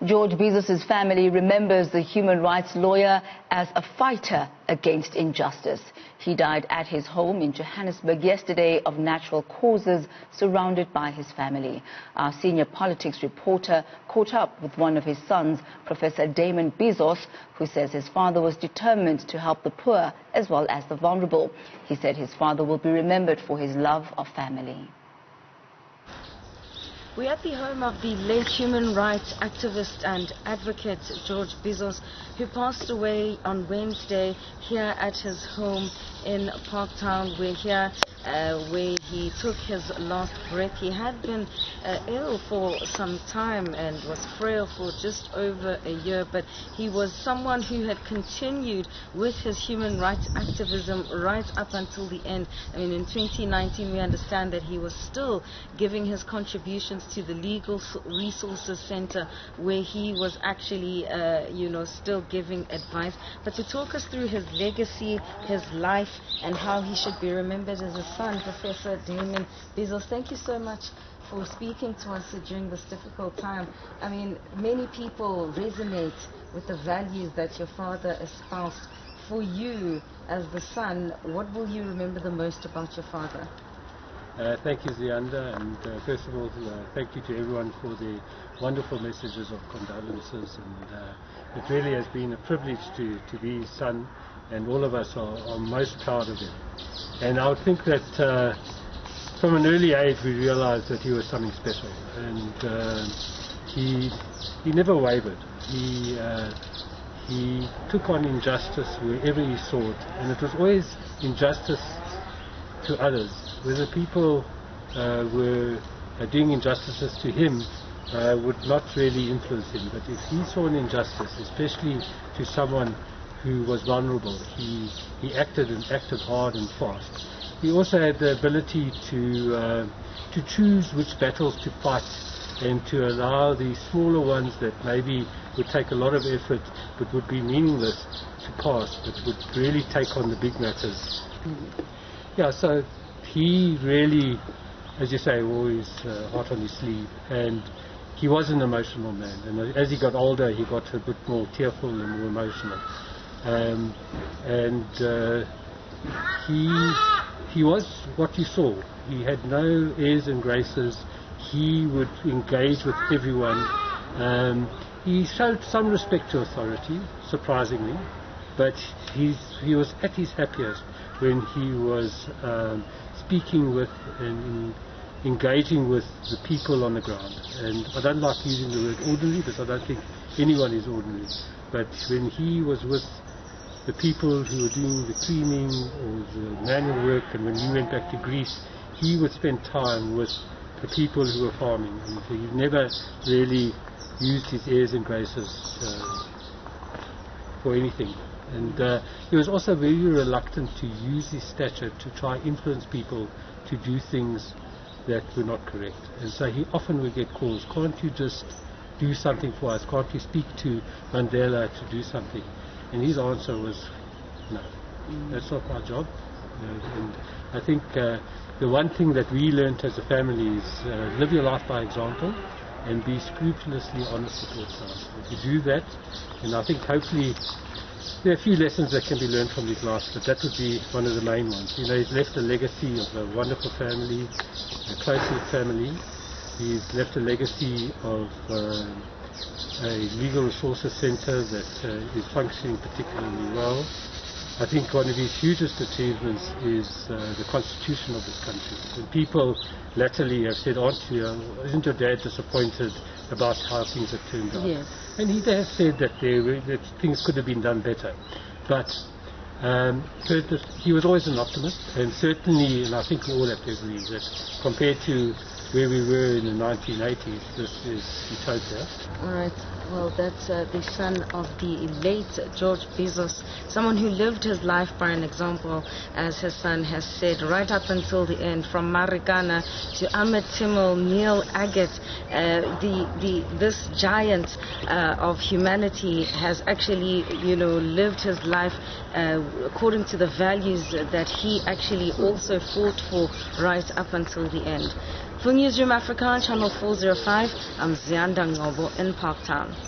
George Bizos' family remembers the human rights lawyer as a fighter against injustice. He died at his home in Johannesburg yesterday of natural causes, surrounded by his family. Our senior politics reporter caught up with one of his sons, Professor Damon Bizos, who says his father was determined to help the poor as well as the vulnerable. He said his father will be remembered for his love of family. We're at the home of the late human rights activist and advocate George Bizos, who passed away on Wednesday here at his home in Parktown. We're here where he took his last breath. He had been ill for some time and was frail for just over a year, but he was someone who had continued with his human rights activism right up until the end. I mean, in 2019 we understand that he was still giving his contributions to the Legal Resources Center, where he was actually still giving advice. But to talk us through his legacy, his life, and how he should be remembered as a son, Professor Damon Bizos, thank you so much for speaking to us during this difficult time. I mean, many people resonate with the values that your father espoused. For you, as the son, what will you remember the most about your father? Thank you, Ziyanda, and first of all, thank you to everyone for the wonderful messages of condolences, and it really has been a privilege to be his son, and all of us are most proud of him. And I would think that from an early age we realized that he was something special, and he never wavered. He took on injustice wherever he saw it, and it was always injustice to others. Whether people were doing injustices to him would not really influence him, but if he saw an injustice, especially to someone who was vulnerable, he acted hard and fast. He also had the ability to choose which battles to fight, and to allow the smaller ones that maybe would take a lot of effort but would be meaningless to pass, but would really take on the big matters. Yeah, so he really, as you say, always heart on his sleeve, and he was an emotional man, and as he got older he got a bit more tearful and more emotional, he was what you saw. He had no airs and graces. He would engage with everyone. He showed some respect to authority, surprisingly, but he was at his happiest when he was speaking with and engaging with the people on the ground. And I don't like using the word ordinary, because I don't think anyone is ordinary. But when he was with the people who were doing the cleaning or the manual work, and when he went back to Greece, he would spend time with the people who were farming. And he never really used his airs and graces for anything. And he was also very reluctant to use his stature to try influence people to do things that were not correct. And so he often would get calls, can't you just do something for us? Can't you speak to Mandela to do something? And his answer was, no, that's not my job. And I think the one thing that we learned as a family is live your life by example and be scrupulously honest with yourself. If you do that, and I think hopefully there are a few lessons that can be learned from his life, but that would be one of the main ones. You know, he's left a legacy of a wonderful family, a close-knit family. He's left a legacy of a legal resources centre that is functioning particularly well. I think one of his hugest achievements is the constitution of this country. And people latterly have said, isn't your dad disappointed about how things have turned out? Yes. And he has said that that things could have been done better. But he was always an optimist, and certainly, and I think we all have to agree, that compared to where we were in the 1980s, this is utopia. All right. Well, that's the son of the late George Bizos, someone who lived his life by an example, as his son has said, right up until the end, from Marikana to Ahmed Timmel, Neil Agate. This giant of humanity has actually, lived his life according to the values that he actually also fought for right up until the end. For Newsroom Africa, Channel 405, I'm Ziyanda Ngcobo in Parktown.